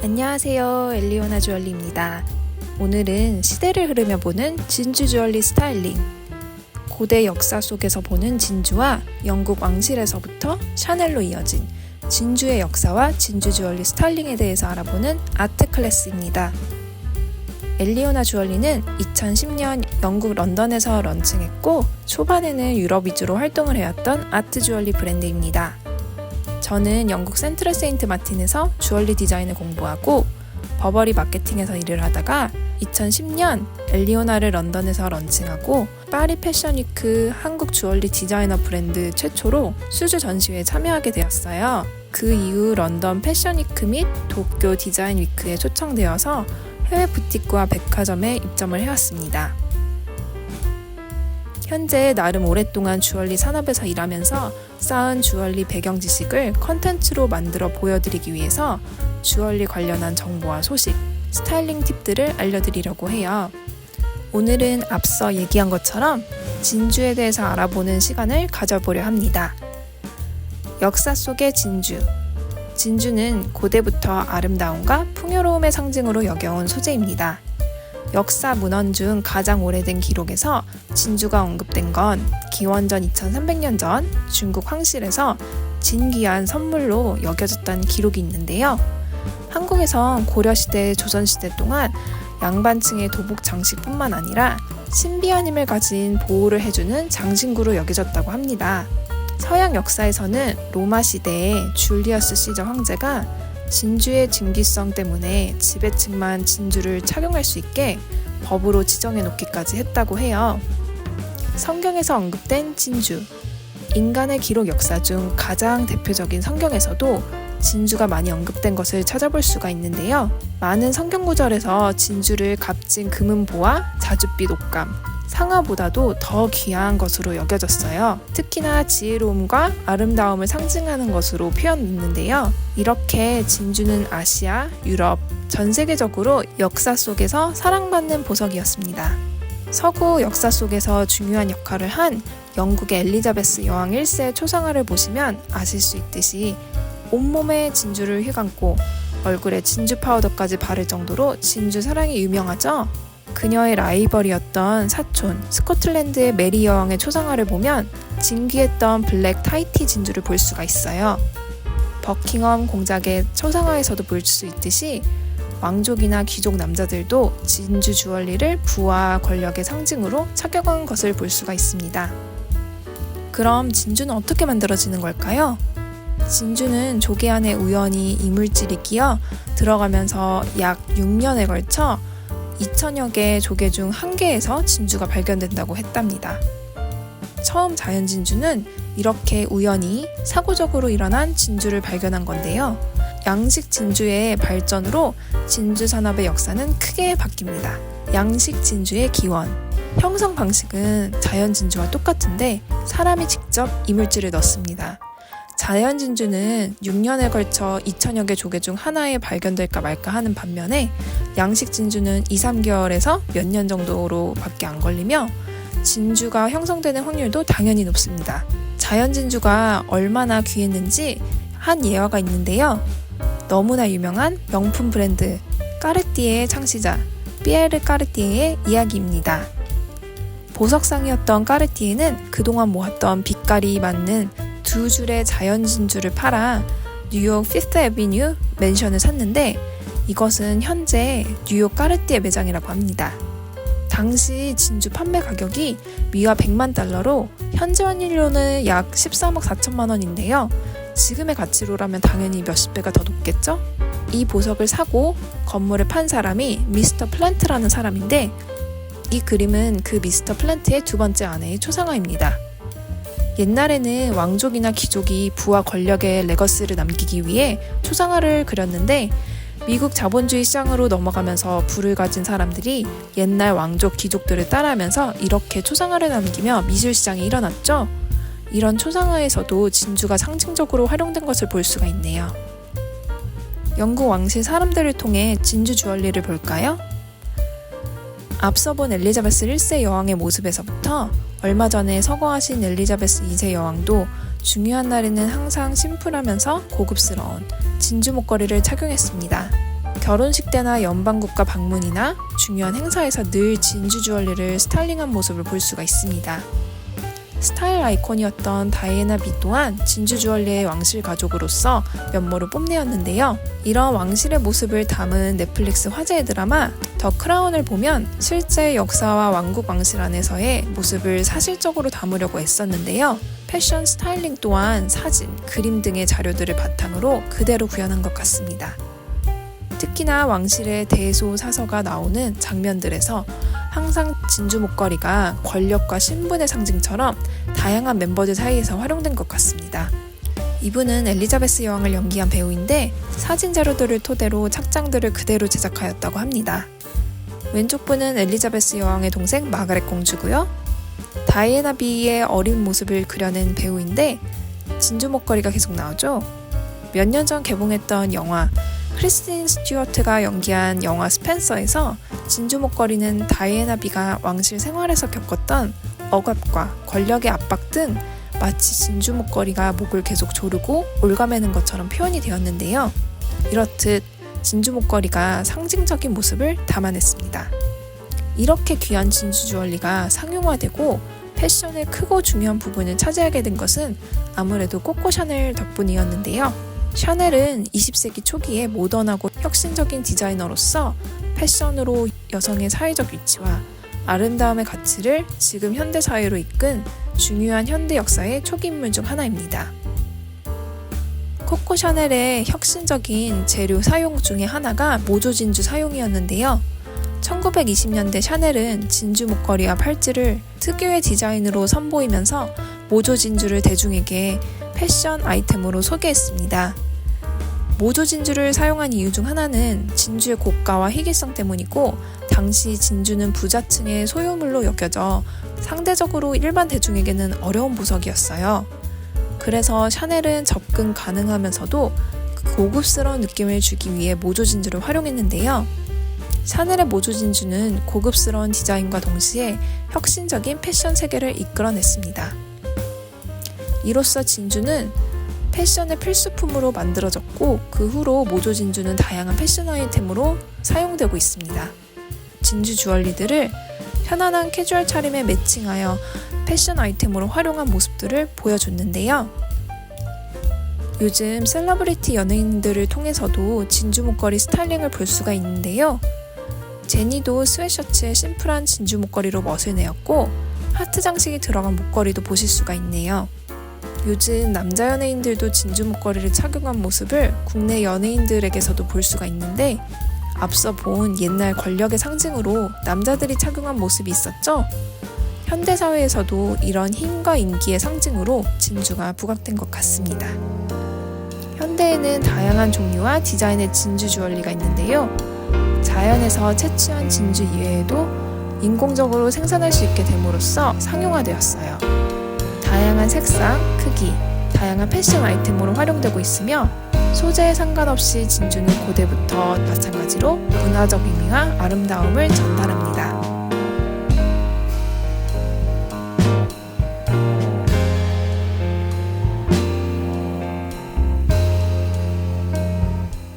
안녕하세요, 엘리오나 주얼리입니다. 오늘은 시대를 흐르며 보는 진주 주얼리 스타일링, 고대 역사 속에서 보는 진주와 영국 왕실에서부터 샤넬로 이어진 진주의 역사와 진주 주얼리 스타일링에 대해서 알아보는 아트 클래스입니다. 엘리오나 주얼리는 2010년 영국 런던에서 런칭했고, 초반에는 유럽 위주로 활동을 해왔던 아트 주얼리 브랜드입니다. 저는 영국 센트럴 세인트 마틴에서 주얼리 디자인을 공부하고 버버리 마케팅에서 일을 하다가 2010년 엘리오나를 런던에서 런칭하고 파리 패션위크 한국 주얼리 디자이너 브랜드 최초로 수주 전시회에 참여하게 되었어요. 그 이후 런던 패션위크 및 도쿄 디자인 위크에 초청되어서 해외 부티크와 백화점에 입점을 해왔습니다. 현재 나름 오랫동안 주얼리 산업에서 일하면서 쌓은 주얼리 배경 지식을 컨텐츠로 만들어 보여드리기 위해서 주얼리 관련한 정보와 소식, 스타일링 팁들을 알려드리려고 해요. 오늘은 앞서 얘기한 것처럼 진주에 대해서 알아보는 시간을 가져보려 합니다. 역사 속의 진주. 진주는 고대부터 아름다움과 풍요로움의 상징으로 여겨온 소재입니다. 역사 문헌 중 가장 오래된 기록에서 진주가 언급된 건 기원전 2300년 전 중국 황실에서 진귀한 선물로 여겨졌다는 기록이 있는데요. 한국에선 고려시대, 조선시대 동안 양반층의 도복 장식뿐만 아니라 신비한 힘을 가진 보호를 해주는 장신구로 여겨졌다고 합니다. 서양 역사에서는 로마 시대에 줄리어스 시저 황제가 진주의 증기성 때문에 지배층만 진주를 착용할 수 있게 법으로 지정해 놓기까지 했다고 해요. 성경에서 언급된 진주. 인간의 기록 역사 중 가장 대표적인 성경에서도 진주가 많이 언급된 것을 찾아볼 수가 있는데요. 많은 성경 구절에서 진주를 값진 금은보와 자줏빛 옷감, 상아보다도 더 귀한 것으로 여겨졌어요. 특히나 지혜로움과 아름다움을 상징하는 것으로 표현했는데요. 이렇게 진주는 아시아, 유럽, 전 세계적으로 역사 속에서 사랑받는 보석이었습니다. 서구 역사 속에서 중요한 역할을 한 영국의 엘리자베스 여왕 1세 초상화를 보시면 아실 수 있듯이 온몸에 진주를 휘감고 얼굴에 진주 파우더까지 바를 정도로 진주 사랑이 유명하죠. 그녀의 라이벌이었던 사촌 스코틀랜드의 메리 여왕의 초상화를 보면 진귀했던 블랙 타이티 진주를 볼 수가 있어요. 버킹엄 공작의 초상화에서도 볼 수 있듯이 왕족이나 귀족 남자들도 진주 주얼리를 부와 권력의 상징으로 착용한 것을 볼 수가 있습니다. 그럼 진주는 어떻게 만들어지는 걸까요? 진주는 조개 안에 우연히 이물질이 끼어 들어가면서 약 6년에 걸쳐 2000여 개의 조개 중 1개에서 진주가 발견된다고 했답니다. 처음 자연 진주는 이렇게 우연히 사고적으로 일어난 진주를 발견한 건데요. 양식 진주의 발전으로 진주 산업의 역사는 크게 바뀝니다. 양식 진주의 기원. 형성 방식은 자연 진주와 똑같은데 사람이 직접 이물질을 넣습니다. 자연 진주는 6년에 걸쳐 2000여 개 조개 중 하나에 발견될까 말까 하는 반면에 양식 진주는 2-3개월에서 몇 년 정도로 밖에 안 걸리며 진주가 형성되는 확률도 당연히 높습니다. 자연 진주가 얼마나 귀했는지 한 예화가 있는데요. 너무나 유명한 명품 브랜드 까르띠에의 창시자 피에르 까르띠에의 이야기입니다. 보석상이었던 까르띠에는 그동안 모았던 빛깔이 맞는 2줄의 자연 진주를 팔아 뉴욕 피프트 애비뉴 맨션을 샀는데 이것은 현재 뉴욕 까르띠에 매장이라고 합니다. 당시 진주 판매 가격이 미화 100만 달러로 현재 환율로는 약 13억 4천만 원인데요. 지금의 가치로라면 당연히 몇십 배가 더 높겠죠? 이 보석을 사고 건물을 판 사람이 미스터 플랜트라는 사람인데 이 그림은 그 미스터 플랜트의 두 번째 아내의 초상화입니다. 옛날에는 왕족이나 귀족이 부와 권력의 레거시를 남기기 위해 초상화를 그렸는데 미국 자본주의 시장으로 넘어가면서 부를 가진 사람들이 옛날 왕족 귀족들을 따라하면서 이렇게 초상화를 남기며 미술시장이 일어났죠. 이런 초상화에서도 진주가 상징적으로 활용된 것을 볼 수가 있네요. 영국 왕실 사람들을 통해 진주 주얼리를 볼까요? 앞서 본 엘리자베스 1세 여왕의 모습에서부터 얼마 전에 서거하신 엘리자베스 2세 여왕도 중요한 날에는 항상 심플하면서 고급스러운 진주 목걸이를 착용했습니다. 결혼식 때나 연방국가 방문이나 중요한 행사에서 늘 진주 주얼리를 스타일링한 모습을 볼 수가 있습니다. 스타일 아이콘이었던 다이애나 비 또한 진주 주얼리의 왕실 가족으로서 면모를 뽐내었는데요. 이런 왕실의 모습을 담은 넷플릭스 화제의 드라마 더 크라운을 보면 실제 역사와 왕국 왕실 안에서의 모습을 사실적으로 담으려고 애썼는데요. 패션 스타일링 또한 사진, 그림 등의 자료들을 바탕으로 그대로 구현한 것 같습니다. 특히나 왕실의 대소사서가 나오는 장면들에서 항상 진주 목걸이가 권력과 신분의 상징처럼 다양한 멤버들 사이에서 활용된 것 같습니다. 이분은 엘리자베스 여왕을 연기한 배우인데 사진 자료들을 토대로 착장들을 그대로 제작하였다고 합니다. 왼쪽 분은 엘리자베스 여왕의 동생 마가렛 공주고요. 다이애나 비의 어린 모습을 그려낸 배우인데 진주 목걸이가 계속 나오죠. 몇 년 전 개봉했던 영화 크리스틴 스튜어트가 연기한 영화 스펜서에서 진주 목걸이는 다이애나 비가 왕실 생활에서 겪었던 억압과 권력의 압박 등 마치 진주 목걸이가 목을 계속 조르고 올가매는 것처럼 표현이 되었는데요. 이렇듯 진주 목걸이가 상징적인 모습을 담아냈습니다. 이렇게 귀한 진주 주얼리가 상용화되고 패션의 크고 중요한 부분을 차지하게 된 것은 아무래도 코코 샤넬 덕분이었는데요. 샤넬은 20세기 초기에 모던하고 혁신적인 디자이너로서 패션으로 여성의 사회적 위치와 아름다움의 가치를 지금 현대 사회로 이끈 중요한 현대 역사의 초기 인물 중 하나입니다. 코코 샤넬의 혁신적인 재료 사용 중에 하나가 모조 진주 사용이었는데요. 1920년대 샤넬은 진주 목걸이와 팔찌를 특유의 디자인으로 선보이면서 모조 진주를 대중에게 패션 아이템으로 소개했습니다. 모조 진주를 사용한 이유 중 하나는 진주의 고가와 희귀성 때문이고 당시 진주는 부자층의 소유물로 여겨져 상대적으로 일반 대중에게는 어려운 보석이었어요. 그래서 샤넬은 접근 가능하면서도 고급스러운 느낌을 주기 위해 모조 진주를 활용했는데요. 샤넬의 모조 진주는 고급스러운 디자인과 동시에 혁신적인 패션 세계를 이끌어냈습니다. 이로써 진주는 패션의 필수품으로 만들어졌고 그 후로 모조 진주는 다양한 패션 아이템으로 사용되고 있습니다. 진주 주얼리들을 편안한 캐주얼 차림에 매칭하여 패션 아이템으로 활용한 모습들을 보여줬는데요. 요즘 셀러브리티 연예인들을 통해서도 진주 목걸이 스타일링을 볼 수가 있는데요. 제니도 스웨셔츠에 심플한 진주 목걸이로 멋을 내었고 하트 장식이 들어간 목걸이도 보실 수가 있네요. 요즘 남자 연예인들도 진주 목걸이를 착용한 모습을 국내 연예인들에게서도 볼 수가 있는데 앞서 본 옛날 권력의 상징으로 남자들이 착용한 모습이 있었죠? 현대사회에서도 이런 힘과 인기의 상징으로 진주가 부각된 것 같습니다. 현대에는 다양한 종류와 디자인의 진주 주얼리가 있는데요. 자연에서 채취한 진주 이외에도 인공적으로 생산할 수 있게 됨으로써 상용화되었어요. 다양한 색상, 크기, 다양한 패션 아이템으로 활용되고 있으며 소재에 상관없이 진주는 고대부터 마찬가지로 문화적 의미와 아름다움을 전달합니다.